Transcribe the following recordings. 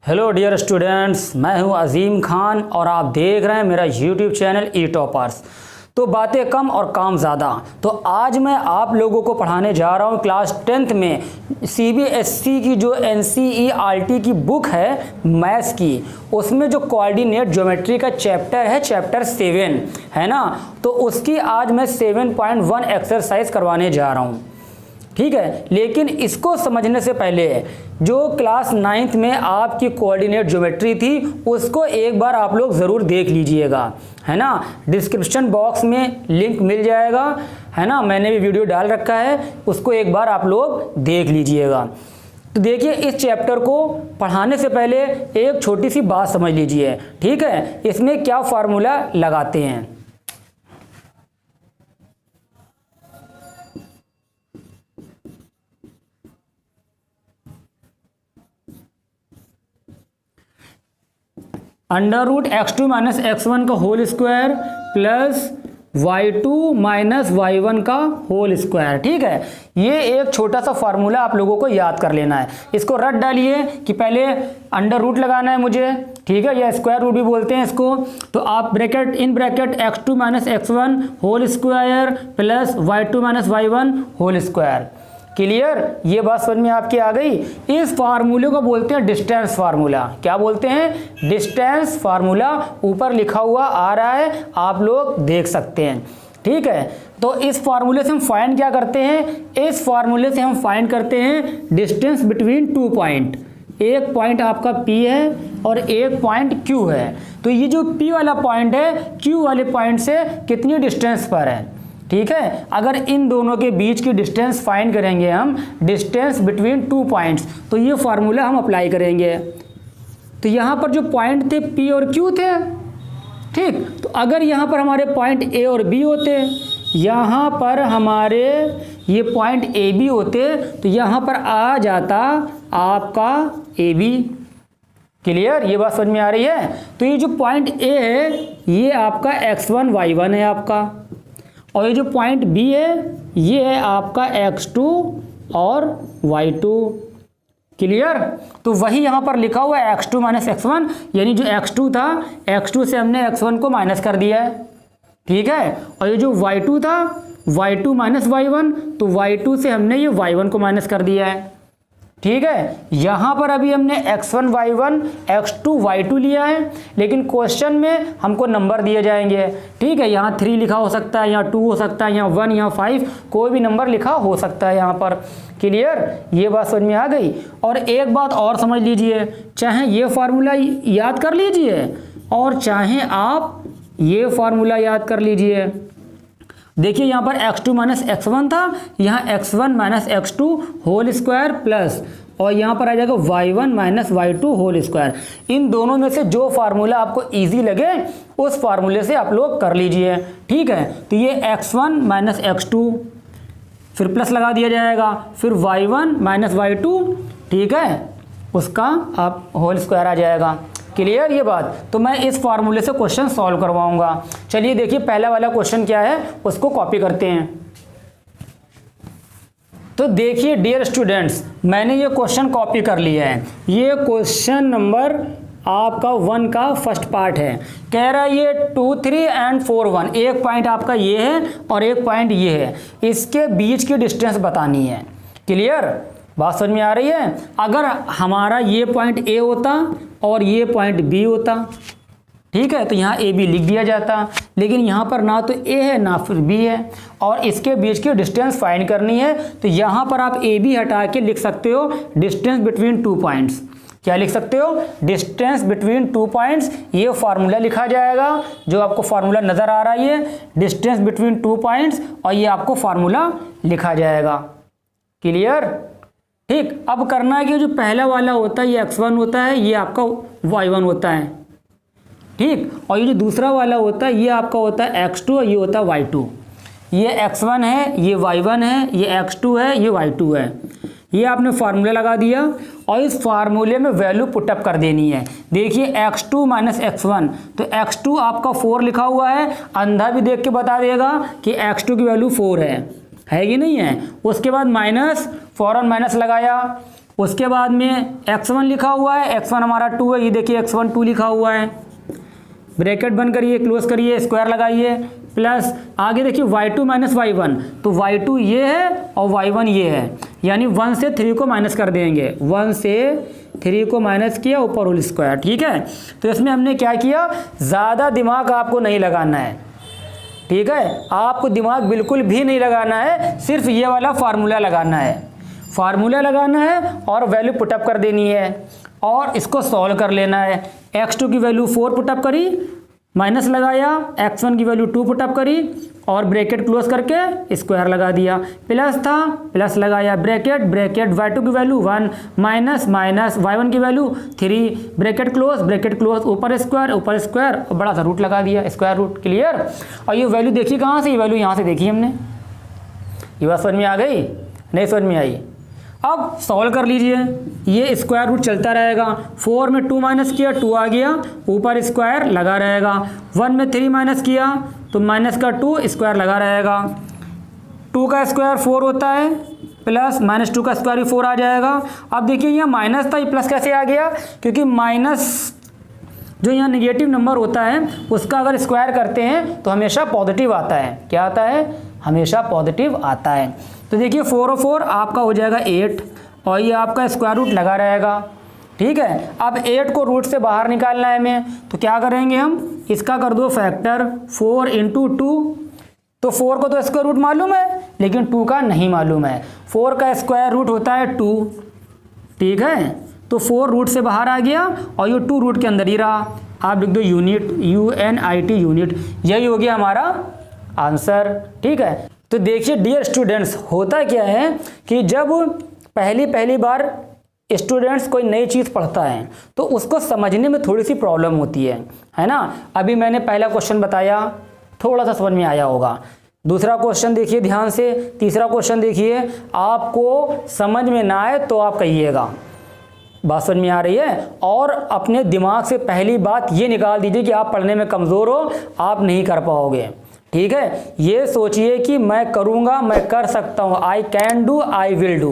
Hello dear students, मैं हूं अजीम खान और आप देख रहे हैं मेरा यूट्यूब चैनल ई टॉपर्स। तो बातें कम और काम ज़्यादा। तो आज मैं आप लोगों को पढ़ाने जा रहा हूं क्लास 10th में CBSE की जो NCERT की बुक है मैथ्स की, उसमें जो कोऑर्डिनेट ज्योमेट्री का चैप्टर है, चैप्टर 7 है ना। तो उसकी आज मैं 7.1 एक्सरसाइज करवाने जा रहा हूँ, ठीक है। लेकिन इसको समझने से पहले जो क्लास 9th में आपकी कोऑर्डिनेट ज्योमेट्री थी उसको एक बार आप लोग ज़रूर देख लीजिएगा, है ना। डिस्क्रिप्शन बॉक्स में लिंक मिल जाएगा, है ना। मैंने भी वीडियो डाल रखा है, उसको एक बार आप लोग देख लीजिएगा। तो देखिए, इस चैप्टर को पढ़ाने से पहले एक छोटी सी बात समझ लीजिए, ठीक है। इसमें क्या फार्मूला लगाते हैं। Under root x2 minus x1 का whole square plus y2 minus y1 का होल स्क्वायर, ठीक है। ये एक छोटा सा फार्मूला आप लोगों को याद कर लेना है। इसको रट डालिए कि पहले अंडर रूट लगाना है मुझे, ठीक है, या स्क्वायर रूट भी बोलते हैं इसको। तो आप bracket in bracket x2 minus x1 whole square plus y2 minus y1 whole square. Clear, ये बात समझ में आपकी आ गई। इस फार्मूले को बोलते हैं डिस्टेंस फार्मूला। क्या बोलते हैं? Distance formula. ऊपर लिखा हुआ आ रहा है, आप लोग देख सकते हैं, ठीक है। तो इस फार्मूले से हम फाइंड क्या करते हैं? इस फार्मूले से हम फाइंड करते हैं डिस्टेंस बिटवीन 2 पॉइंट। एक पॉइंट आपका P है और एक पॉइंट Q है। तो ये जो P वाला पॉइंट है Q वाले पॉइंट से कितनी डिस्टेंस पर है, ठीक है। अगर इन दोनों के बीच की डिस्टेंस फाइंड करेंगे हम, डिस्टेंस बिटवीन 2 पॉइंट्स, तो ये फार्मूला हम अप्लाई करेंगे। तो यहाँ पर जो पॉइंट थे P और Q थे, ठीक। तो अगर यहाँ पर हमारे पॉइंट A और B होते, यहाँ पर हमारे ये पॉइंट A B होते, तो यहाँ पर आ जाता आपका AB। क्लियर, ये बात समझ में आ रही है। तो ये जो पॉइंट A है ये आपका x1 y1 है आपका, और ये जो पॉइंट B है ये है आपका x2 और y2। क्लियर, तो वही यहाँ पर लिखा हुआ है x2 माइनस x1, यानी जो x2 था, x2 से हमने x1 को माइनस कर दिया है, ठीक है। और ये जो y2 था, y2 माइनस y1, तो y2 से हमने ये y1 को माइनस कर दिया है, ठीक है। यहाँ पर अभी हमने x1 y1 x2 y2 लिया है, लेकिन क्वेश्चन में हमको नंबर दिए जाएंगे, ठीक है। यहाँ 3 लिखा हो सकता है, यहाँ 2 हो सकता है, यहाँ 1, यहाँ 5, कोई भी नंबर लिखा हो सकता है यहाँ पर। क्लियर, ये बात समझ में आ गई। और एक बात और समझ लीजिए, चाहे ये फार्मूला याद कर लीजिए और चाहे आप ये फार्मूला याद कर लीजिए। देखिए, यहाँ पर x2 माइनस x1 था, यहाँ x1 minus x2 whole square plus, और यहाँ पर आ जाएगा y1 minus y2 whole square. इन दोनों में से जो फार्मूला आपको इजी लगे उस फार्मूले से आप लोग कर लीजिए, ठीक है। तो ये x1 माइनस x2, फिर प्लस लगा दिया जाएगा, फिर y1 माइनस y2, ठीक है, उसका आप होल स्क्वायर आ जाएगा। क्लियर ये बात। तो मैं इस फार्मूले से क्वेश्चन सॉल्व करवाऊंगा। चलिए देखिए, पहला वाला क्वेश्चन क्या है उसको कॉपी करते हैं। तो देखिए डियर स्टूडेंट्स, मैंने ये क्वेश्चन कॉपी कर लिया है। ये क्वेश्चन नंबर आपका 1 का फर्स्ट पार्ट है। कह रहा है ये 2, 3 एंड 4, 1, एक पॉइंट आपका ये है और एक पॉइंट ये है, इसके बीच की डिस्टेंस बतानी है। क्लियर, बात समझ में आ रही है। अगर हमारा ये पॉइंट A होता और ये पॉइंट B होता, ठीक है, तो यहाँ AB लिख दिया जाता, लेकिन यहाँ पर ना तो A है ना फिर B है, और इसके बीच की डिस्टेंस फाइंड करनी है। तो यहाँ पर आप AB हटा के लिख सकते हो डिस्टेंस बिटवीन 2 पॉइंट्स। क्या लिख सकते हो? Distance between 2 points. ये फार्मूला लिखा जाएगा, जो आपको फार्मूला नज़र आ रहा है, ये डिस्टेंस बिटवीन 2 पॉइंट्स, और ये आपको फार्मूला लिखा जाएगा। क्लियर, ठीक। अब करना है कि जो पहला वाला होता है ये x1 होता है, ये आपका y1 होता है, ठीक। और ये जो दूसरा वाला होता है ये आपका होता है x2 और ये होता है y2। ये x1 है, ये y1 है, ये x2 है, ये y2 है। ये आपने फार्मूला लगा दिया और इस फार्मूले में वैल्यू पुटअप कर देनी है। देखिए x2 माइनस x1, तो x2 आपका 4 लिखा हुआ है, अंधा भी देख के बता देगा कि x2 की वैल्यू 4 है कि नहीं है। उसके बाद माइनस, फौरन माइनस लगाया, उसके बाद में x1 लिखा हुआ है, x1 हमारा 2 है, ये देखिए x1 2 लिखा हुआ है, ब्रैकेट बंद करिए, क्लोज करिए, स्क्वायर लगाइए, प्लस आगे देखिए y2 माइनस y1, तो y2 ये है और y1 ये है, यानी 1 से 3 को माइनस कर देंगे, 1 से 3 को माइनस किया, ऊपर होल स्क्वायर। ठीक है, तो इसमें हमने क्या किया, ज़्यादा दिमाग आपको नहीं लगाना है। ठीक है, आपको दिमाग बिल्कुल भी नहीं लगाना है, सिर्फ ये वाला फार्मूला लगाना है, फार्मूला लगाना है और वैल्यू पुटअप कर देनी है और इसको सॉल्व कर लेना है। x2 की वैल्यू 4 पुटअप करी, माइनस लगाया, x1 की वैल्यू 2 पुटअप करी और ब्रैकेट क्लोज करके स्क्वायर लगा दिया, प्लस था प्लस लगाया, ब्रैकेट ब्रैकेट y2 की वैल्यू 1 माइनस माइनस y1 की वैल्यू 3, ब्रैकेट क्लोज, ऊपर स्क्वायर और बड़ा सा रूट लगा दिया, स्क्वायर रूट। क्लियर। और ये वैल्यू देखिए कहाँ से, ये वैल्यू यहाँ से देखी हमने, ये बात समझ में आ गई, नहीं समझ में आई। अब सॉल्व कर लीजिए, ये स्क्वायर रूट चलता रहेगा, 4 में 2 माइनस किया 2 आ गया, ऊपर स्क्वायर लगा रहेगा, 1 में 3 माइनस किया तो माइनस का 2 स्क्वायर लगा रहेगा, 2 का स्क्वायर 4 होता है, प्लस माइनस 2 का स्क्वायर भी 4 आ जाएगा। अब देखिए यहाँ माइनस था, ये प्लस कैसे आ गया, क्योंकि माइनस जो यहाँ नेगेटिव नंबर होता है उसका अगर स्क्वायर करते हैं तो हमेशा पॉजिटिव आता है। क्या आता है, हमेशा पॉजिटिव आता है। तो देखिए 4 और 4 आपका हो जाएगा 8 और ये आपका स्क्वायर रूट लगा रहेगा। ठीक है, अब 8 को रूट से बाहर निकालना है हमें, तो क्या करेंगे हम, इसका कर दो फैक्टर, 4 इंटू 2, तो 4 को तो स्क्वायर रूट मालूम है लेकिन 2 का नहीं मालूम है, 4 का स्क्वायर रूट होता है 2। ठीक है, तो 4 रूट से बाहर आ गया और ये 2 रूट के अंदर ही रहा, आप लिख दो यूनिट, UNIT यूनिट, यही हो गया हमारा आंसर। ठीक है, तो देखिए डियर स्टूडेंट्स, होता क्या है कि जब पहली बार स्टूडेंट्स कोई नई चीज़ पढ़ता है तो उसको समझने में थोड़ी सी प्रॉब्लम होती है ना। अभी मैंने पहला क्वेश्चन बताया, थोड़ा सा समझ में आया होगा, दूसरा क्वेश्चन देखिए ध्यान से, तीसरा क्वेश्चन देखिए, आपको समझ में ना आए तो आप कहिएगा, बात समझ में आ रही है। और अपने दिमाग से पहली बात ये निकाल दीजिए कि आप पढ़ने में कमज़ोर हो, आप नहीं कर पाओगे। ठीक है, ये सोचिए कि मैं करूँगा, मैं कर सकता हूँ, I can do, I will do.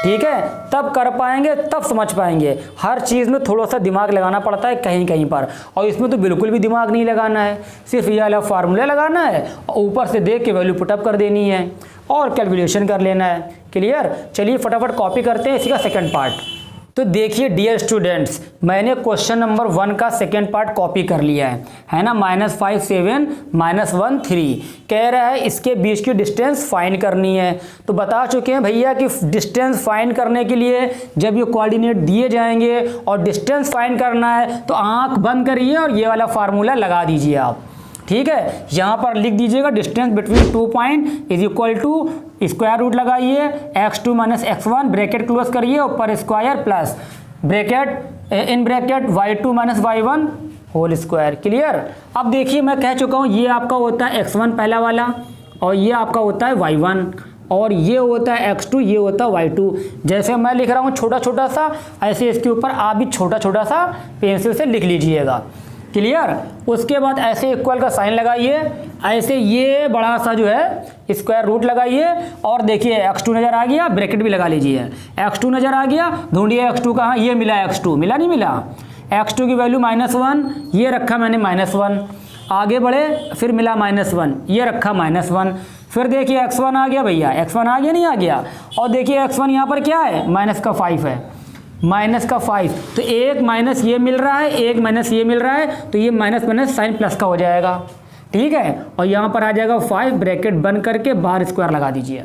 ठीक है, तब कर पाएंगे, तब समझ पाएंगे। हर चीज़ में थोड़ा सा दिमाग लगाना पड़ता है कहीं कहीं पर, और इसमें तो बिल्कुल भी दिमाग नहीं लगाना है, सिर्फ ये वाला फार्मूला लगाना है और ऊपर से देख के वैल्यू पुटअप कर देनी है और कैलकुलेशन कर लेना है। क्लियर। चलिए फटाफट कॉपी करते हैं इसी का सेकंड पार्ट। तो देखिए डियर स्टूडेंट्स, मैंने क्वेश्चन नंबर 1 का सेकेंड पार्ट कॉपी कर लिया है ना, -5 7 -1 3 कह रहा है इसके बीच की डिस्टेंस फाइंड करनी है। तो बता चुके हैं भैया कि डिस्टेंस फाइंड करने के लिए जब ये कोऑर्डिनेट दिए जाएंगे और डिस्टेंस फाइंड करना है तो आंख बंद करिए और ये वाला फार्मूला लगा दीजिए आप। ठीक है, यहाँ पर लिख दीजिएगा distance between 2 point is equal to, square root लगाइए, x2 minus x1, bracket close करिए, ऊपर square plus bracket in bracket y2 minus y1 whole square. Clear. अब देखिए मैं कह चुका हूँ ये आपका होता है x1 पहला वाला और ये आपका होता है y1 और ये होता है x2, ये होता है y2। जैसे मैं लिख रहा हूँ छोटा छोटा सा, ऐसे इसके ऊपर आप भी छोटा छोटा सा पेंसिल से लिख लीजिएगा। क्लियर। उसके बाद ऐसे इक्वल का साइन लगाइए, ऐसे ये बड़ा सा जो है स्क्वायर रूट लगाइए और देखिए x2 नज़र आ गया, ब्रैकेट भी लगा लीजिए, x2 नज़र आ गया, ढूंढिए x2 कहाँ, ये मिला x2, मिला नहीं मिला, x2 की वैल्यू -1, ये रखा मैंने -1, आगे बढ़े फिर मिला -1, ये रखा -1, फिर देखिए x1 आ गया भैया, x1 आ गया नहीं आ गया, और देखिए x1 यहाँ पर क्या है, -5 है, -5, तो एक माइनस ये मिल रहा है, एक माइनस ये मिल रहा है, तो ये माइनस माइनस साइन प्लस का हो जाएगा। ठीक है, और यहाँ पर आ जाएगा 5, ब्रैकेट बंद करके बाहर स्क्वायर लगा दीजिए।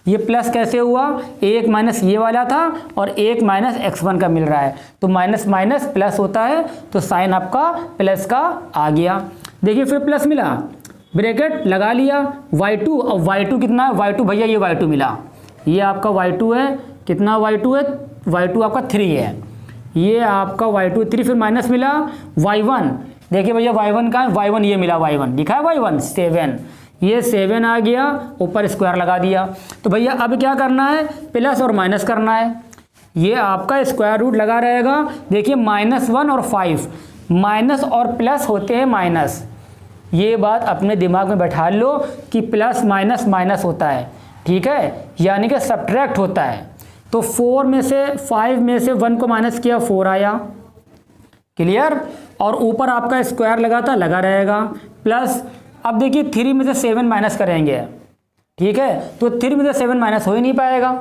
ये प्लस कैसे हुआ, एक माइनस ये वाला था और एक माइनस x1 का मिल रहा है, तो माइनस माइनस प्लस होता है, तो साइन आपका प्लस का आ गया। देखिए फिर प्लस मिला, ब्रैकेट लगा लिया, y2, और y2 कितना है, y2 भैया ये y2 मिला, ये आपका y2 है, कितना y2 है, y2 आपका 3 है, ये आपका y2 3, फिर माइनस मिला y1, देखिए भैया y1 का है, y1 ये मिला, y1 लिखा है y1 7, ये 7 आ गया, ऊपर स्क्वायर लगा दिया। तो भैया अब क्या करना है, प्लस और माइनस करना है, ये आपका स्क्वायर रूट लगा रहेगा। देखिए -1 और 5, माइनस और प्लस होते हैं माइनस, ये बात अपने दिमाग में बैठा लो कि प्लस माइनस माइनस होता है। ठीक है, यानी कि सब्ट्रैक्ट होता है, तो 4 में से 5 में से 1 को माइनस किया 4 आया, क्लियर। और ऊपर आपका स्क्वायर लगा था, लगा रहेगा, प्लस अब देखिए 3 में से 7 माइनस करेंगे, ठीक है, तो 3 में से 7 माइनस हो ही नहीं पाएगा,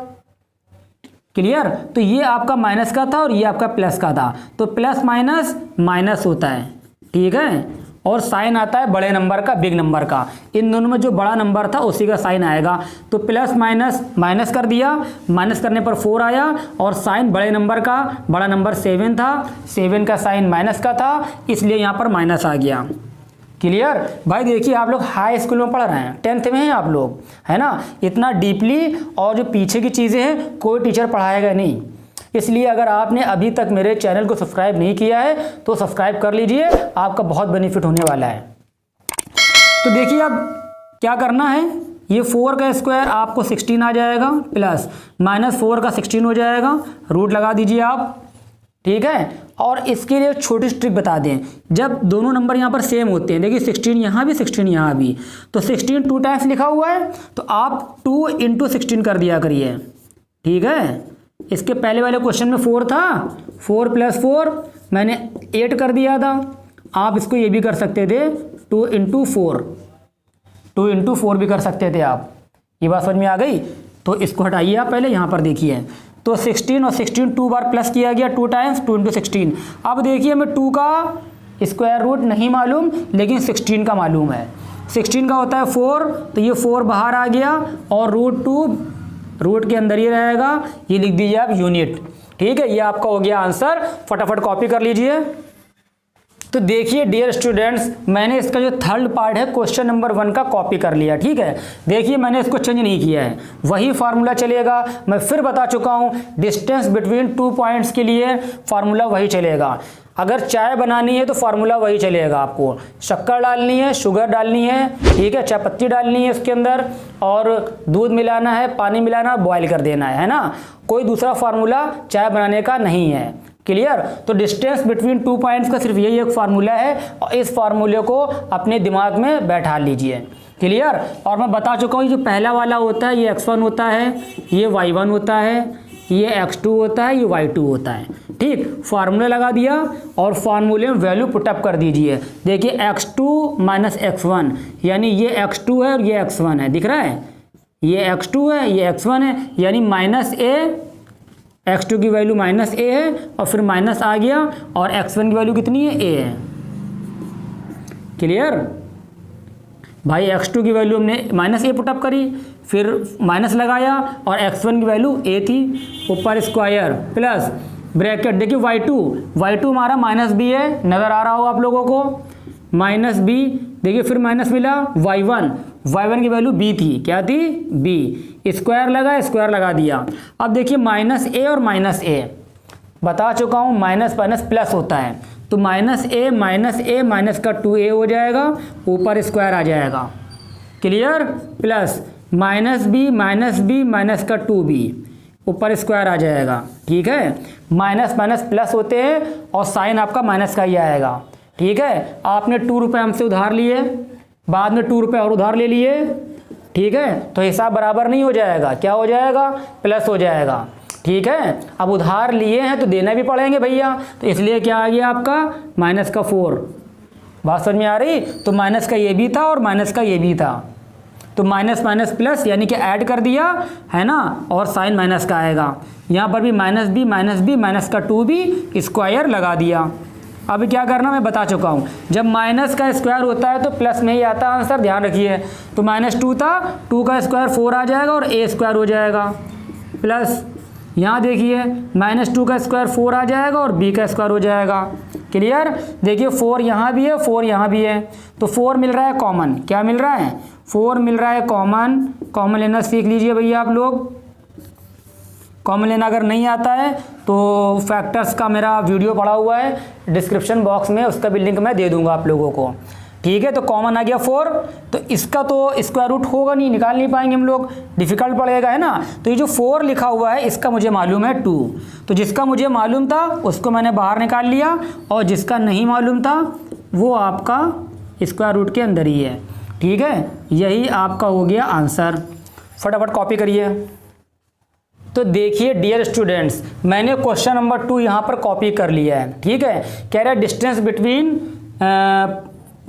क्लियर। तो ये आपका माइनस का था और ये आपका प्लस का था, तो प्लस माइनस माइनस होता है, ठीक है। और साइन आता है बड़े नंबर का, बिग नंबर का, इन दोनों में जो बड़ा नंबर था उसी का साइन आएगा। तो प्लस माइनस माइनस कर दिया, माइनस करने पर 4 आया, और साइन बड़े नंबर का, बड़ा नंबर 7 था, 7 का साइन माइनस का था, इसलिए यहाँ पर माइनस आ गया, क्लियर। भाई देखिए आप लोग हाई स्कूल में पढ़ रहे हैं, 10th में हैं आप लोग, है ना, इतना डीपली और जो पीछे की चीज़ें हैं कोई टीचर पढ़ाएगा नहीं। इसलिए अगर आपने अभी तक मेरे चैनल को सब्सक्राइब नहीं किया है तो सब्सक्राइब कर लीजिए, आपका बहुत बेनिफिट होने वाला है। तो देखिए अब क्या करना है, ये 4 का स्क्वायर आपको 16 आ जाएगा, प्लस माइनस 4 का 16 हो जाएगा, रूट लगा दीजिए आप, ठीक है। और इसके लिए छोटी ट्रिक बता दें, जब दोनों नंबर यहाँ पर सेम होते हैं, देखिए 16 यहाँ भी 16 यहाँ भी, तो 16 2 टाइम्स लिखा हुआ है, तो आप 2 × 16 कर दिया करिए, ठीक है। इसके पहले वाले क्वेश्चन में 4 था, 4 + 4 मैंने 8 कर दिया था, आप इसको ये भी कर सकते थे 2 × 4, 2 × 4 भी कर सकते थे आप, ये बात समझ में आ गई। तो इसको हटाइए आप, पहले यहाँ पर देखिए, तो 16 और 16 2 बार प्लस किया गया, 2 टाइम्स 2 × 16। अब देखिए हमें 2 का स्क्वायर रूट नहीं मालूम, लेकिन 16 का मालूम है, 16 का होता है 4, तो ये 4 बाहर आ गया, और √2 रूट के अंदर ही रहेगा, ये लिख दीजिए आप यूनिट, ठीक है। ये आपका हो गया आंसर, फटाफट कॉपी कर लीजिए। तो देखिए डियर स्टूडेंट्स, मैंने इसका जो थर्ड पार्ट है क्वेश्चन नंबर 1 का कॉपी कर लिया, ठीक है। देखिए मैंने इसको चेंज नहीं किया है, वही फार्मूला चलेगा। मैं फिर बता चुका हूँ, डिस्टेंस बिटवीन 2 पॉइंट्स के लिए फार्मूला वही चलेगा। अगर चाय बनानी है तो फार्मूला वही चलेगा, आपको शक्कर डालनी है, शुगर डालनी है, ठीक है, चाय पत्ती डालनी है उसके अंदर, और दूध मिलाना है, पानी मिलाना, बॉयल कर देना है ना, कोई दूसरा फार्मूला चाय बनाने का नहीं है, क्लियर। तो डिस्टेंस बिटवीन 2 पॉइंट्स का सिर्फ यही एक फार्मूला है, और इस फार्मूले को अपने दिमाग में बैठा लीजिए, क्लियर। और मैं बता चुका हूँ, जो पहला वाला होता है ये x1 होता है, ये y1 होता है, ये x2 होता है, ये y2 होता है, ठीक। फार्मूला लगा दिया और फार्मूले में वैल्यू पुटअप कर दीजिए। देखिए x2 - x1, यानी ये x2 है और ये x1 है, दिख रहा है, ये x2 है, ये x1 है, यानी -a, x2 की वैल्यू -a है, और फिर माइनस आ गया, और x1 की वैल्यू कितनी है, a है, क्लियर। भाई x2 की वैल्यू हमने -a पुटअप करी, फिर माइनस लगाया, और x1 की वैल्यू a थी, ऊपर स्क्वायर प्लस ब्रैकेट, देखिए y2 हमारा -b है, नज़र आ रहा हो आप लोगों को, -b, देखिए फिर माइनस मिला, y1 की वैल्यू b थी, क्या थी, b, स्क्वायर लगा दिया। अब देखिए -a और -a, बता चुका हूँ माइनस माइनस प्लस होता है, तो -a माइनस का 2a हो जाएगा, ऊपर स्क्वायर आ जाएगा, क्लियर, प्लस -b माइनस का 2b, ऊपर स्क्वायर आ जाएगा, ठीक है। माइनस माइनस प्लस होते हैं और साइन आपका माइनस का ही आएगा, ठीक है। आपने 2 रुपये हमसे उधार लिए, बाद में 2 रुपये और उधार ले लिए, ठीक है, तो हिसाब बराबर नहीं हो जाएगा, क्या हो जाएगा, प्लस हो जाएगा, ठीक है। अब उधार लिए हैं तो देना भी पड़ेंगे भैया, तो इसलिए क्या आ गया आपका -4, बात समझ में आ रही। तो माइनस का ये भी था और माइनस का ये भी था, तो माइनस माइनस प्लस यानी कि ऐड कर दिया है ना, और साइन माइनस का आएगा, यहाँ पर भी -b माइनस का 2b स्क्वायर लगा दिया। अब क्या करना मैं बता चुका हूँ, जब माइनस का स्क्वायर होता है तो प्लस में ही आता है आंसर, ध्यान रखिए। तो -2 था, 2 का स्क्वायर 4 आ जाएगा और a स्क्वायर हो जाएगा, प्लस यहाँ देखिए -2 का स्क्वायर 4 आ जाएगा और b का स्क्वायर हो जाएगा, क्लियर। देखिए 4 यहाँ भी है, 4 यहाँ भी है, तो 4 मिल रहा है कॉमन, क्या मिल रहा है, 4 मिल रहा है कॉमन लेना सीख लीजिए भैया आप लोग। कॉमन लेना अगर नहीं आता है तो फैक्टर्स का मेरा वीडियो पड़ा हुआ है डिस्क्रिप्शन बॉक्स में, उसका भी लिंक मैं दे दूंगा आप लोगों को, ठीक है। तो कॉमन आ गया 4, तो इसका तो स्क्वायर रूट होगा नहीं, निकाल नहीं पाएंगे हम लोग, डिफिकल्ट पड़ेगा, है ना। तो ये जो 4 लिखा हुआ है इसका मुझे मालूम है 2, तो जिसका मुझे मालूम था उसको मैंने बाहर निकाल लिया, और जिसका नहीं मालूम था वो आपका स्क्वायर रूट के अंदर ही है, ठीक है। यही आपका हो गया आंसर, फटाफट कॉपी करिए। तो देखिए डियर स्टूडेंट्स, मैंने क्वेश्चन नंबर 2 यहाँ पर कॉपी कर लिया है, ठीक है। कह रहा है distance between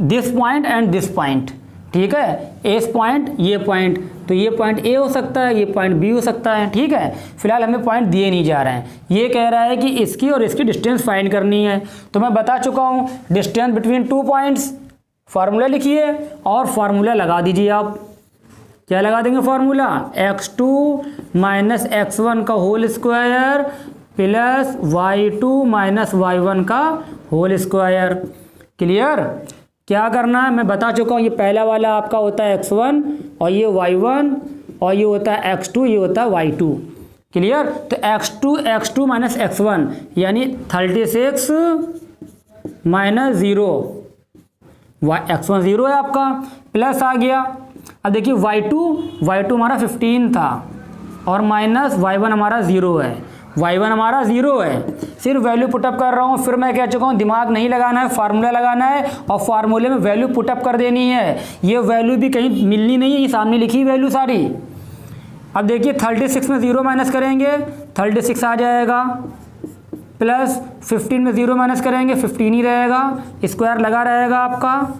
this point and this point, ठीक है। एस पॉइंट, ये पॉइंट, तो ये पॉइंट ए हो सकता है, ये पॉइंट बी हो सकता है, ठीक है। फिलहाल हमें पॉइंट दिए नहीं जा रहे हैं। ये कह रहा है कि इसकी और इसकी डिस्टेंस फाइंड करनी है। तो मैं बता चुका हूँ डिस्टेंस बिटवीन 2 पॉइंट्स, फार्मूला लिखिए और फार्मूला लगा दीजिए। आप क्या लगा देंगे फार्मूला? x2 माइनस x1 का whole square plus y2 minus y1 का होल स्क्वायर। क्लियर? क्या करना है मैं बता चुका हूँ। ये पहला वाला आपका होता है x1 और ये y1 और ये होता है x2, ये होता है y2। क्लियर? तो x2 माइनस x1 यानी 36 माइनस 0, x1 0 है आपका, प्लस आ गया। अब देखिए y2 हमारा 15 था और माइनस y1 हमारा 0 है, y1 हमारा 0 है। सिर्फ वैल्यू पुटअप कर रहा हूँ। फिर मैं कह चुका हूँ दिमाग नहीं लगाना है, फार्मूला लगाना है और फार्मूले में वैल्यू पुटअप कर देनी है। ये वैल्यू भी कहीं मिलनी नहीं है, ये सामने लिखी वैल्यू सारी। अब देखिए 36 में 0 माइनस करेंगे 36 आ जाएगा, प्लस 15 में 0 माइनस करेंगे 15 ही रहेगा, स्क्वायर लगा रहेगा आपका।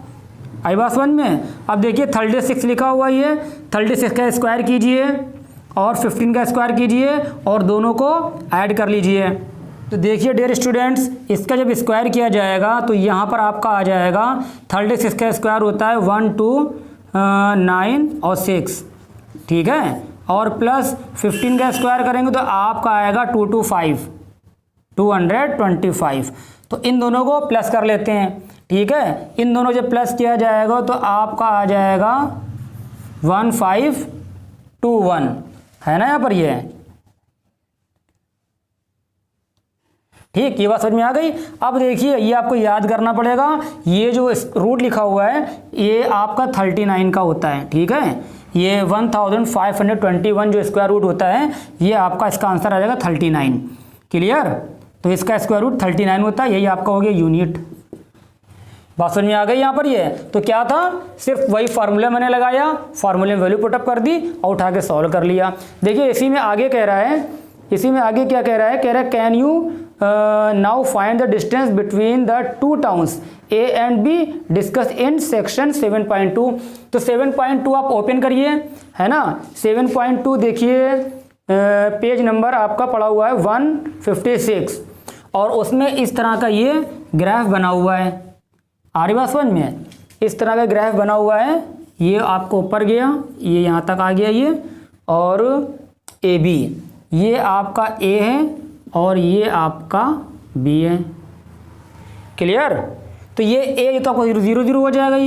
आई बात समझ में? अब देखिए 36 लिखा हुआ है, 36 का स्क्वायर कीजिए और 15 का स्क्वायर कीजिए और दोनों को ऐड कर लीजिए। तो देखिए डियर स्टूडेंट्स, इसका जब स्क्वायर किया जाएगा तो यहाँ पर आपका आ जाएगा 36 का स्क्वायर होता है 1 2 9 और 6, ठीक है। और प्लस 15 का स्क्वायर करेंगे तो आपका आएगा 2 2 5 225। तो इन दोनों को प्लस कर लेते हैं, ठीक है। इन दोनों जब प्लस किया जाएगा तो आपका आ जाएगा 1521, है ना यहाँ पर ये, ठीक। ये बात समझ में आ गई। अब देखिए ये आपको याद करना पड़ेगा, ये जो रूट लिखा हुआ है ये आपका 39 का होता है, ठीक है। ये 1521 जो स्क्वायर रूट होता है ये आपका, इसका आंसर आ जाएगा 39। क्लियर? तो इसका स्क्वायर रूट 39 होता है, यही आपका हो गया यूनिट। बात समझ में आ गई यहाँ पर ये। तो क्या था, सिर्फ वही फार्मूला मैंने लगाया, फार्मूले में वैल्यू पुटअप कर दी और उठा के सॉल्व कर लिया। देखिए इसी में आगे कह रहा है, इसी में आगे क्या कह रहा है, कह रहा है can you now find the distance between the 2 towns A and be discuss in section 7.2। तो 7.2 आप ओपन करिए, है ना। 7.2 देखिए पेज नंबर आपका पड़ा हुआ है 156 और उसमें इस तरह का ये ग्राफ बना हुआ है। आ रही बात समझ में? इस तरह का ग्राफ बना हुआ है, ये आपको ऊपर गया, ये यहाँ तक आ गया ये, और ए बी, ये आपका ए है और ये आपका बी है। क्लियर? तो ये ए तो आपको 0 0 हो जाएगा,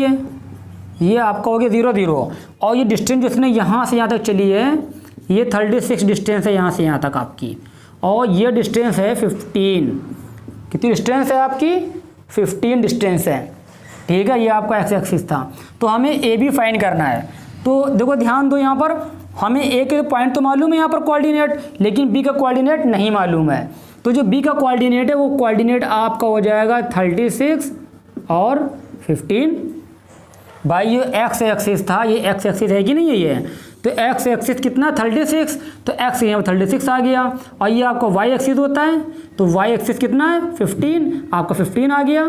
ये आपका हो गया 0 0। और ये डिस्टेंस जिसने यहाँ से यहाँ तक चली है ये 36 डिस्टेंस है यहाँ से यहाँ तक आपकी, और ये डिस्टेंस है 15। कितनी डिस्टेंस है आपकी? 15 डिस्टेंस है, ठीक है। ये आपका एक्स एक्सिस था। तो हमें ए बी फाइंड करना है। तो देखो ध्यान दो, यहाँ पर हमें ए के पॉइंट तो मालूम है यहाँ पर कोऑर्डिनेट, लेकिन बी का कोऑर्डिनेट नहीं मालूम है। तो जो बी का कोऑर्डिनेट है वो कोऑर्डिनेट आपका हो जाएगा 36 और 15। भाई ये एक्स एक्सिस था, ये एक्स एक्सिस है कि नहीं है ये? तो एक्स एक्सिस कितना? 36। तो एक्स यहाँ पर 36 आ गया। और ये आपका वाई एक्सिस होता है, तो वाई एक्सिस कितना है? 15, आपका 15 आ गया।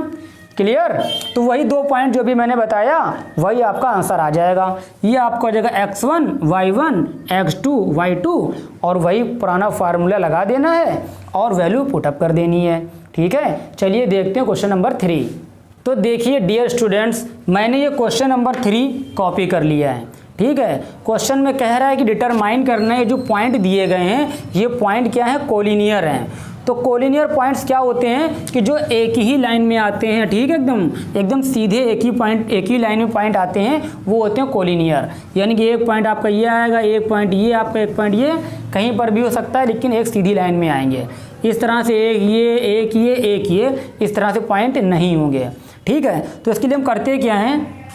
क्लियर? तो वही 2 पॉइंट जो भी मैंने बताया वही आपका आंसर आ जाएगा। ये आपको आ जाएगा x1 y1 x2 y2, और वही पुराना फार्मूला लगा देना है और वैल्यू पुटअप कर देनी है, ठीक है। चलिए देखते हैं क्वेश्चन नंबर 3। तो देखिए डियर स्टूडेंट्स, मैंने ये क्वेश्चन नंबर 3 कॉपी कर लिया है, ठीक है। क्वेश्चन में कह रहा है कि डिटरमाइन करना है, जो पॉइंट दिए गए हैं ये पॉइंट क्या है? कोलिनियर हैं। तो कोलिनियर पॉइंट्स क्या होते हैं कि जो एक ही लाइन में आते हैं, ठीक है, एकदम सीधे एक ही लाइन में पॉइंट आते हैं, वो होते हैं कोलिनियर। यानी कि एक पॉइंट आपका ये आएगा, एक पॉइंट ये आपका, एक पॉइंट ये, कहीं पर भी हो सकता है, लेकिन एक सीधी लाइन में आएंगे। इस तरह से एक ये, इस तरह से पॉइंट नहीं होंगे, ठीक है। तो इसके लिए हम करते क्या हैं,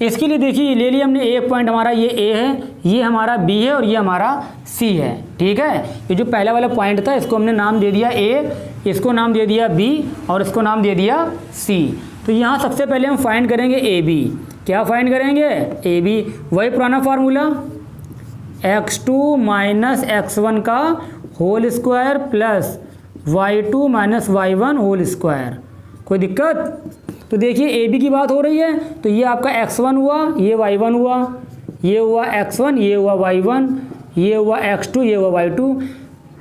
इसके लिए देखिए ले लिया हमने एक पॉइंट, हमारा ये ए है, ये हमारा बी है और ये हमारा सी है, ठीक है। ये जो पहला वाला पॉइंट था इसको हमने नाम दे दिया ए, इसको नाम दे दिया बी और इसको नाम दे दिया सी। तो यहाँ सबसे पहले हम फाइंड करेंगे ए बी। क्या फाइंड करेंगे? A B. वही पुराना फार्मूला, x2 माइनस x1 का whole square plus y2 minus y1 whole square. कोई दिक्कत? तो देखिए ए बी की बात हो रही है, तो ये आपका x1 हुआ, ये y1 हुआ, ये हुआ x1, ये हुआ y1, ये हुआ x2, ये हुआ y2,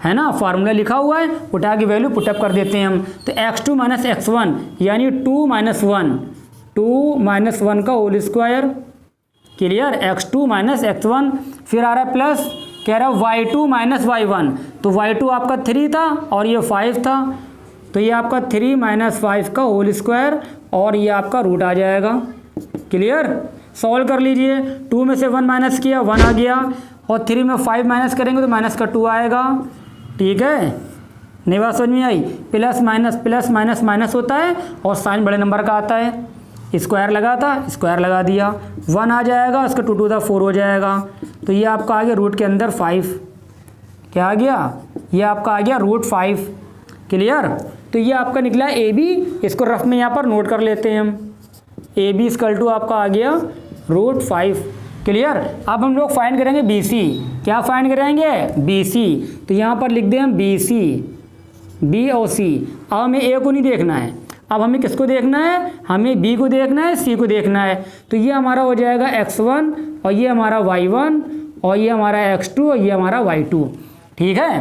है ना। फार्मूला लिखा हुआ है, उठा के वैल्यू पुटअप कर देते हैं हम। तो x2 माइनस x1 यानी 2 माइनस 1, 2 माइनस 1 का whole square. Clear? x2 minus x1, फिर आ रहा है प्लस, कह रहा है y2 माइनस y1, तो y2 आपका 3 था और ये 5 था, तो ये आपका 3 माइनस 5 का होल स्क्वायर और ये आपका रूट आ जाएगा। क्लियर? सॉल्व कर लीजिए। 2 में से 1 माइनस किया, 1 आ गया, और 3 में 5 माइनस करेंगे तो माइनस का 2 आएगा। ठीक है, नहीं बात समझ में आई? प्लस माइनस माइनस होता है और साइन बड़े नंबर का आता है। स्क्वायर लगा था, स्क्वायर लगा दिया, 1 आ जाएगा, उसका 2 टू द 4 हो जाएगा। तो ये आपका आ गया रूट के अंदर 5। क्या आ गया? ये आपका आ गया रूट 5। क्लियर? तो ये आपका निकला ए बी। इसको रफ में यहाँ पर नोट कर लेते हैं हम। ए बी इक्वल टू आपका आ गया रूट 5। क्लियर? अब हम लोग फाइंड करेंगे बी सी। क्या फाइंड करेंगे? B C. तो यहाँ पर लिख दें हम बी सी, बी और सी। अब हमें ए को नहीं देखना है, अब हमें किसको देखना है? हमें बी को देखना है, सी को देखना है। तो ये हमारा हो जाएगा x1 और ये हमारा y1 और ये हमारा x2 और ये हमारा y2। ठीक है,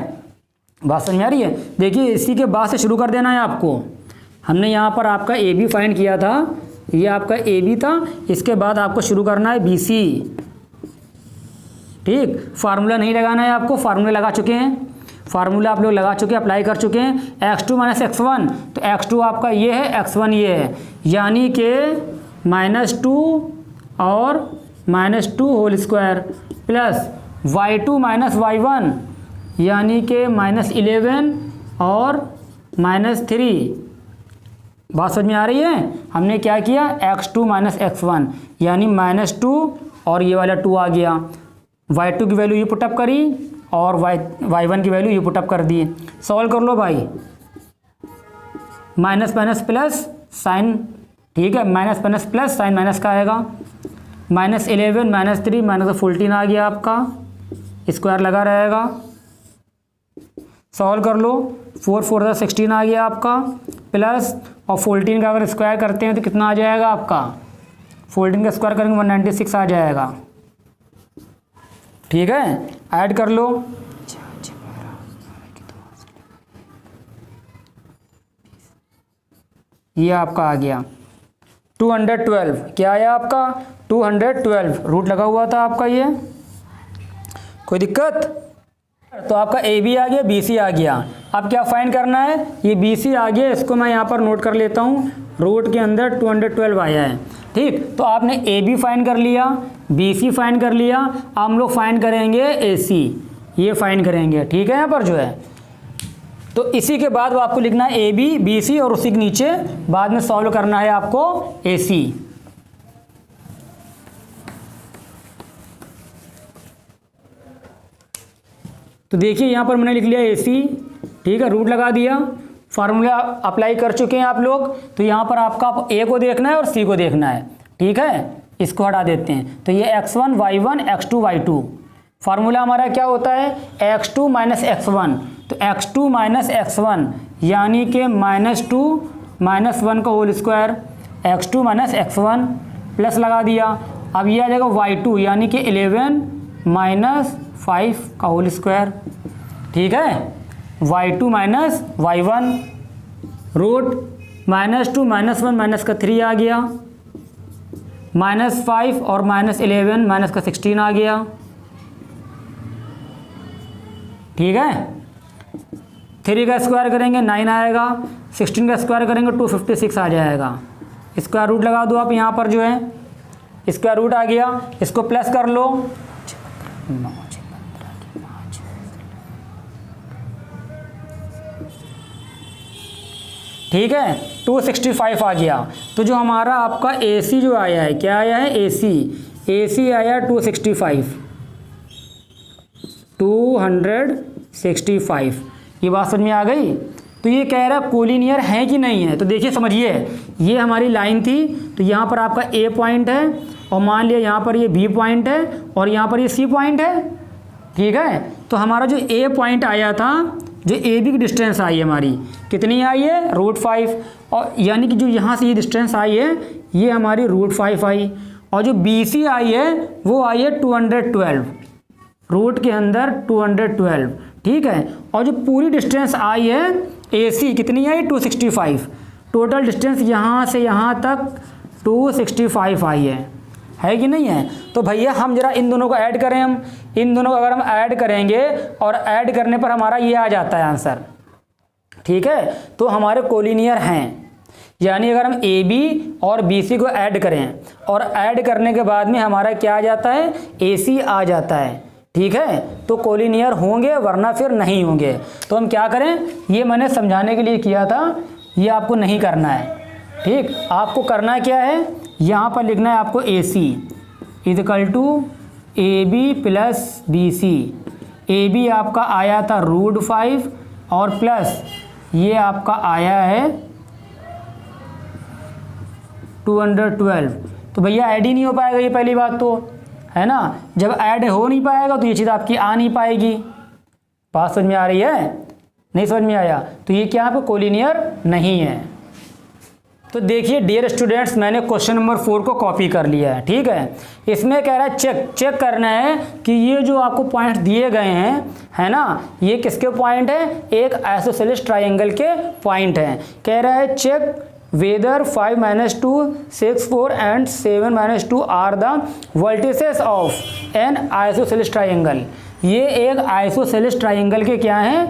बात समझ में आ रही है? देखिए इसी के बाद से शुरू कर देना है आपको। हमने यहाँ पर आपका ए बी फाइंड किया था, ये आपका ए बी था, इसके बाद आपको शुरू करना है बी सी। ठीक, फार्मूला नहीं लगाना है आपको, फार्मूला लगा चुके हैं, फार्मूला आप लोग लगा चुके हैं, अप्लाई कर चुके हैं। x2 माइनस x1, तो x2 आपका ये है, x1 ये है, यानी कि -2 और -2 whole square plus y2 minus y1 यानी कि -11 और -3। बात समझ में आ रही है? हमने क्या किया? x2 माइनस x1 यानी -2 और ये वाला 2 आ गया, y2 की वैल्यू ये पुटअप करी और y1 की वैल्यू ये पुटअप कर दी। सॉल्व कर लो भाई। माइनस माइनस प्लस साइन, ठीक है, minus minus plus sign minus का आएगा। -11 -3 -14 आ गया आपका, स्क्वायर लगा रहेगा। सॉल्व कर लो। 4 4 16 आ गया आपका, प्लस और 14 का अगर स्क्वायर करते हैं तो कितना आ जाएगा आपका? 14 का स्क्वायर करेंगे 196 आ जाएगा। ठीक है, ऐड कर लो। ये आपका आ गया 212। क्या आया आपका? 212 रूट लगा हुआ था आपका ये। कोई दिक्कत? तो आपका ए बी आ गया, बी सी आ गया। अब क्या फाइंड करना है? ये बी सी आ गया, इसको मैं यहाँ पर नोट कर लेता हूँ। रूट के अंदर 212 आया है। ठीक, तो आपने ए बी फाइंड कर लिया, बी सी फाइंड कर लिया। अब हम लोग फाइंड करेंगे ए सी, ये फाइंड करेंगे। ठीक है, यहाँ पर जो है, तो इसी के बाद वो आपको लिखना है ए बी, बी सी और उसी के नीचे बाद में सॉल्व करना है आपको ए सी। तो देखिए यहाँ पर मैंने लिख लिया ए सी। ठीक है, रूट लगा दिया, फार्मूला अप्लाई कर चुके हैं आप लोग। तो यहाँ पर आपका ए को देखना है और सी को देखना है। ठीक है, इसको हटा देते हैं। तो ये x1 y1 x2 y2। Formula हमारा क्या होता है? x2 माइनस x1, तो x2 माइनस x1 यानी कि -2 -1 का whole square, x2 minus x1 plus लगा दिया। अब ये आ जाएगा y2 यानी कि 11 माइनस 5 का होल स्क्वायर। ठीक है, y2 minus y1 root -2 -1 minus का 3 आ गया, -5 और -11 माइनस का 16 आ गया। ठीक है, 3 का स्क्वायर करेंगे 9 आएगा, 16 का स्क्वायर करेंगे 256 आ जाएगा। स्क्वायर रूट लगा दो आप यहाँ पर जो है, स्क्वायर रूट आ गया, इसको प्लस कर लो। ठीक है, 265 आ गया। तो जो हमारा आपका AC जो आया है, क्या आया है? AC आया 265। ये बात समझ में आ गई? तो ये कह रहा है कोलिनियर है कि नहीं है। तो देखिए समझिए, ये हमारी लाइन थी, तो यहाँ पर आपका A पॉइंट है और मान लिया यहाँ पर ये B पॉइंट है और यहाँ पर ये C पॉइंट है। ठीक है। तो हमारा जो ए पॉइंट आया था, जो ए बी की डिस्टेंस आई है हमारी कितनी आई है, √5, और यानी कि जो यहाँ से ये डिस्टेंस आई है ये हमारी √5 आई, और जो बी सी आई है वो आई है 212, रूट के अंदर 212, ठीक है। और जो पूरी डिस्टेंस आई है ए सी कितनी आई, 265, टोटल डिस्टेंस यहाँ से यहाँ तक 265 आई है कि नहीं है। तो भैया हम जरा इन दोनों को ऐड करें, हम इन दोनों को अगर हम ऐड करेंगे और ऐड करने पर हमारा ये आ जाता है आंसर, ठीक है। तो हमारे कोलिनियर हैं, यानी अगर हम ए बी और बी सी को ऐड करें और ऐड करने के बाद में हमारा क्या आ जाता है, ए सी आ जाता है, ठीक है। तो कोलिनियर होंगे वरना फिर नहीं होंगे। तो हम क्या करें, ये मैंने समझाने के लिए किया था, ये आपको नहीं करना है, ठीक। आपको करना क्या है, यहाँ पर लिखना है आपको A C equal to A B plus B C. A B आपका आया था √5 और प्लस ये आपका आया है 212। तो भैया ऐड ही नहीं हो पाएगा, ये पहली बात तो है ना। जब ऐड हो नहीं पाएगा तो ये चीज़ आपकी आ नहीं पाएगी। बात समझ में आ रही है, नहीं समझ में आया तो ये क्या आपको कोलिनियर नहीं है। तो देखिए डियर स्टूडेंट्स, मैंने क्वेश्चन नंबर 4 को कॉपी कर लिया है, ठीक है। इसमें कह रहा है चेक करना है कि ये जो आपको पॉइंट दिए गए हैं, है ना, ये किसके पॉइंट है, एक आइसोसेलेस ट्रायंगल के पॉइंट हैं। कह रहा है check whether 5 - 2, 6, 4 and 7 - 2 are the vertices of an isosceles triangle। ये एक आइसोसेलेस ट्रायंगल के क्या हैं,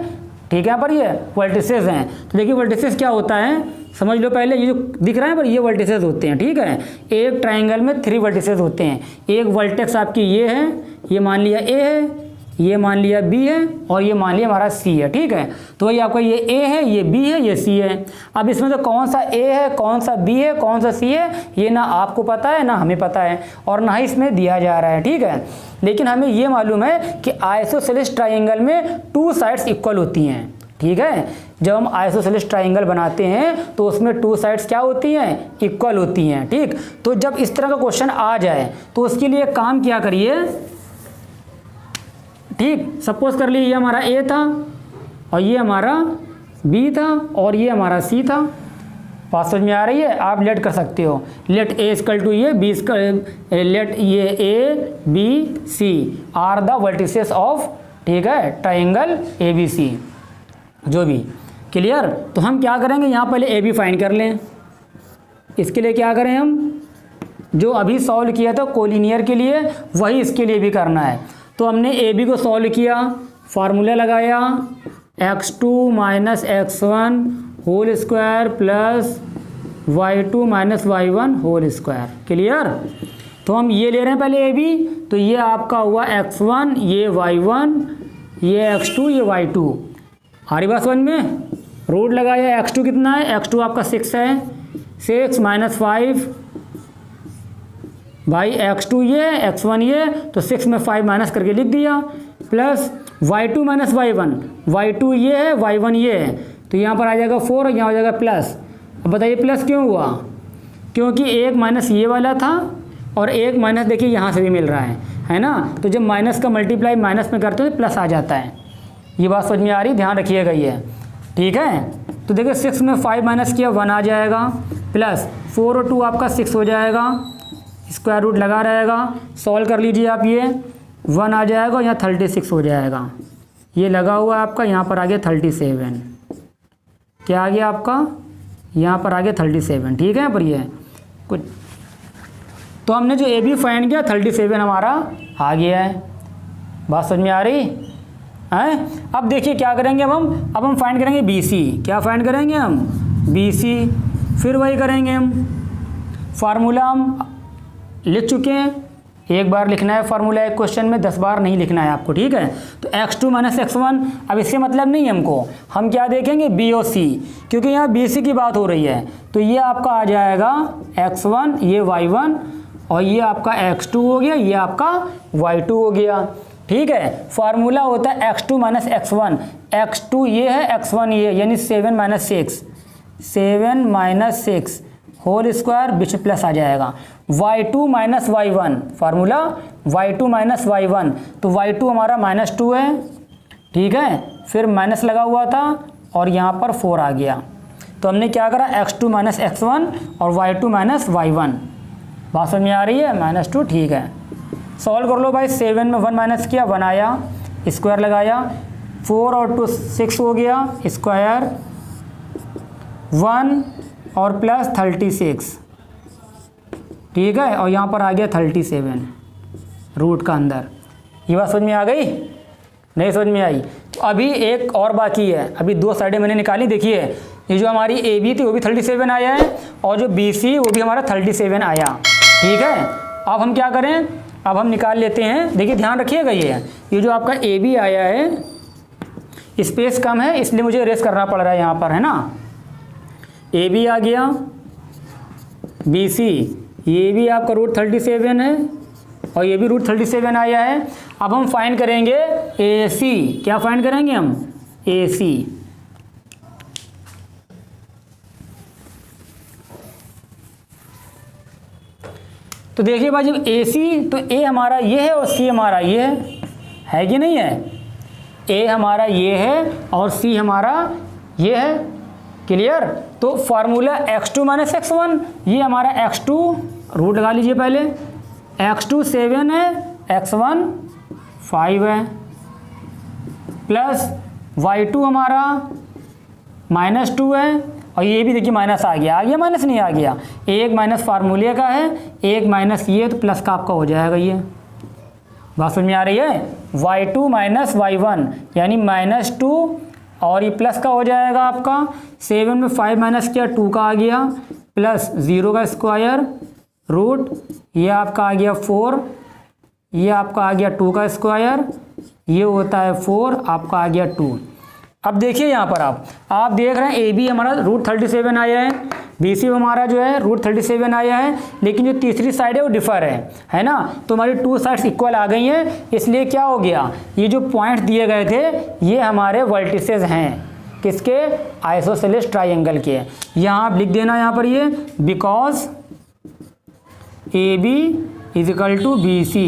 ठीक है, पर ये वर्टिसेस हैं। तो देखिए वर्टिसेस क्या होता है, समझ लो पहले, ये जो दिख रहा है पर ये वर्टिसेस होते हैं, ठीक है। एक ट्रायंगल में 3 वर्टिसेस होते हैं। एक वर्टेक्स आपकी ये है, ये मान लिया ए है, ये मान लिया बी है और ये मान लिया हमारा सी है, ठीक है। तो वही आपका ये ए है, ये बी है, ये सी है। अब इसमें से कौन सा ए है, कौन सा बी है, कौन सा सी है, ये ना आपको पता है ना हमें पता है और ना ही इसमें दिया जा रहा है, ठीक है। लेकिन हमें ये मालूम है कि आइसोसेलेस ट्रायंगल में 2 साइड्स इक्वल होती हैं, ठीक है। जब हम आइसोसेलेस ट्रायंगल बनाते हैं तो उसमें 2 साइड्स क्या होती हैं, इक्वल होती हैं, ठीक। तो जब इस तरह का क्वेश्चन आ जाए तो उसके लिए काम क्या करिए, ठीक। सपोज कर लीजिए ये हमारा ए था और ये हमारा बी था और ये हमारा सी था। बात समझ में आ रही है, आप लेट कर सकते हो, लेट ए इक्वल टू ये बी, लेट ये A B C are the vertices of, ठीक है, ट्रायंगल ए बी सी, जो भी क्लियर। तो हम क्या करेंगे, यहाँ पहले ए बी फाइंड कर लें। इसके लिए क्या करें, हम जो अभी सॉल्व किया था कोलिनियर के लिए वही इसके लिए भी करना है। तो हमने ए बी को सॉल्व किया, फार्मूला लगाया x2 - x1 whole square plus y2 - y1 whole square, clear. तो हम ये ले रहे हैं पहले ए बी, तो ये आपका हुआ x1, ये y1, ये x2, ये y2। हमारी बात समझ में, रूट लगाया, x2 कितना है, x2 आपका 6 है, 6 - 5 भाई x2 ये, x1 ये, तो 6 में 5 माइनस करके लिख दिया, प्लस y2 - y1, y2 ये है, y1 ये है, तो यहाँ पर आ जाएगा 4 और यहाँ हो जाएगा प्लस। अब बताइए प्लस क्यों हुआ, क्योंकि एक माइनस ये वाला था और एक माइनस देखिए यहाँ से भी मिल रहा है ना। तो जब माइनस का मल्टीप्लाई माइनस में करते हो तो प्लस आ जाता है। ये बात समझ में आ रही, ध्यान रखिएगा ये, ठीक है। तो देखिए 6 में 5 माइनस किया 1 आ जाएगा, प्लस 4 और 2 आपका 6 हो जाएगा, स्क्वायर रूट लगा रहेगा, सॉल्व कर लीजिए आप, ये 1 आ जाएगा, यहाँ 36 हो जाएगा, ये लगा हुआ है आपका, यहाँ पर आ गया 37, क्या आ गया आपका, यहाँ पर आ गया 37, ठीक है। पर ये कुछ तो हमने जो ए बी फाइंड किया 37 हमारा आ गया है। बात समझ में आ रही है। अब देखिए क्या करेंगे अब हम फाइंड करेंगे बी सी। क्या फाइंड करेंगे हम, बी सी। फिर वही करेंगे हम, फार्मूला हम लिख चुके हैं, एक बार लिखना है फार्मूला एक क्वेश्चन में, 10 बार नहीं लिखना है आपको, ठीक है। तो x2 - x1, अब इससे मतलब नहीं हमको, हम क्या देखेंगे बी और सी, क्योंकि यहाँ बी सी की बात हो रही है। तो ये आपका आ जाएगा x1, ये y1 और ये आपका x2 हो गया, ये आपका y2 हो गया, ठीक है। फार्मूला होता है x2 - x1, x2 ये है, x1 ये, यानी 7 - 6, 7 - 6 होल स्क्वायर बीच में प्लस आ जाएगा, y2 - y1, formula y2 minus y1, तो y2 हमारा -2 है, ठीक है, फिर माइनस लगा हुआ था और यहाँ पर 4 आ गया, तो हमने क्या करा x2 माइनस x1 और y2 माइनस y1। बात समझ में आ रही है, -2, ठीक है। सॉल्व कर लो भाई, 7 में 1 माइनस किया, 1 आया, स्क्वायर लगाया, 4 और 2 6 हो गया, स्क्वायर 1 और प्लस 36, ठीक है, और यहाँ पर आ गया 37 रूट का अंदर। ये बात समझ में आ गई, नहीं समझ में आई? तो अभी एक और बाकी है, अभी 2 साइडें मैंने निकाली, देखिए ये जो हमारी ए बी थी वो भी 37 आया है और जो बी सी वो भी हमारा 37 आया, ठीक है। अब हम क्या करें, अब हम निकाल लेते हैं, देखिए ध्यान रखिएगा, ये जो आपका ए बी आया है, स्पेस कम है इसलिए मुझे रेस करना पड़ रहा है यहाँ पर, है ना। ए बी आ गया, बी सी, ये भी आपका √37 है और ये भी √37 आया है। अब हम फाइंड करेंगे ए सी, क्या फाइंड करेंगे हम, ए सी। तो देखिए भाई, जब ए सी, तो ए हमारा ये है और सी हमारा ये है कि नहीं है, ए हमारा ये है और सी हमारा ये है, क्लियर। तो फार्मूला x2 माइनस x1, ये हमारा x2 रूट लगा लीजिए पहले, x2 7 है, x1 5 है, प्लस y2 हमारा -2 है और ये भी देखिए माइनस आ गया माइनस नहीं आ गया, एक माइनस फार्मूले का है, एक माइनस ये, तो प्लस का आपका हो जाएगा ये। बात समझ में आ रही है, y2 माइनस y1 यानी -2 और ये प्लस का हो जाएगा आपका, 7 में 5 माइनस किया 2 का आ गया, प्लस 0 का स्क्वायर रूट, ये आपका आ गया 4, ये आपका आ गया 2 का स्क्वायर, ये होता है 4, आपका आ गया 2। अब देखिए यहाँ पर आप देख रहे हैं ए बी हमारा √37 आया है, बी सी हमारा जो है √37 आया है, लेकिन जो तीसरी साइड है वो डिफर है ना। तो हमारी 2 साइड्स इक्वल आ गई हैं, इसलिए क्या हो गया, ये जो पॉइंट दिए गए थे ये हमारे वर्टिसेस हैं, किसके, आइसोसेलेस ट्राइंगल के। यहाँ आप लिख देना यहाँ पर ये, because A B equal to B C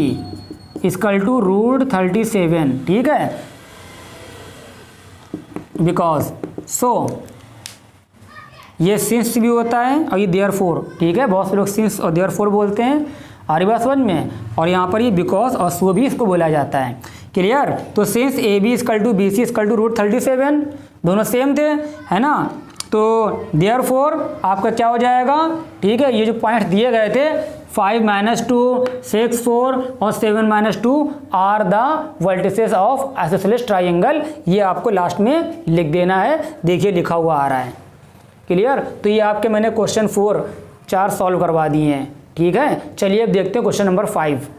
equal to √37, ठीक है, बिकॉज सो ये सिंस भी होता है और ये देयरफॉर, ठीक है, बहुत से लोग सिंस और देयरफॉर बोलते हैं, आ रही बात समझ में। और यहाँ पर ये बिकॉज और सो भी इसको बोला जाता है, क्लियर। तो since A B equal to B C equal to √37 दोनों सेम थे, है ना, तो देयरफॉर आपका क्या हो जाएगा, ठीक है, ये जो पॉइंट दिए गए थे 5 - 2 6 4 और 7 - 2 are the vertices of isosceles triangle, ये आपको लास्ट में लिख देना है, देखिए लिखा हुआ आ रहा है, क्लियर। तो ये आपके मैंने क्वेश्चन 4 4 सॉल्व करवा दिए हैं, ठीक है। चलिए अब देखते हैं क्वेश्चन नंबर 5।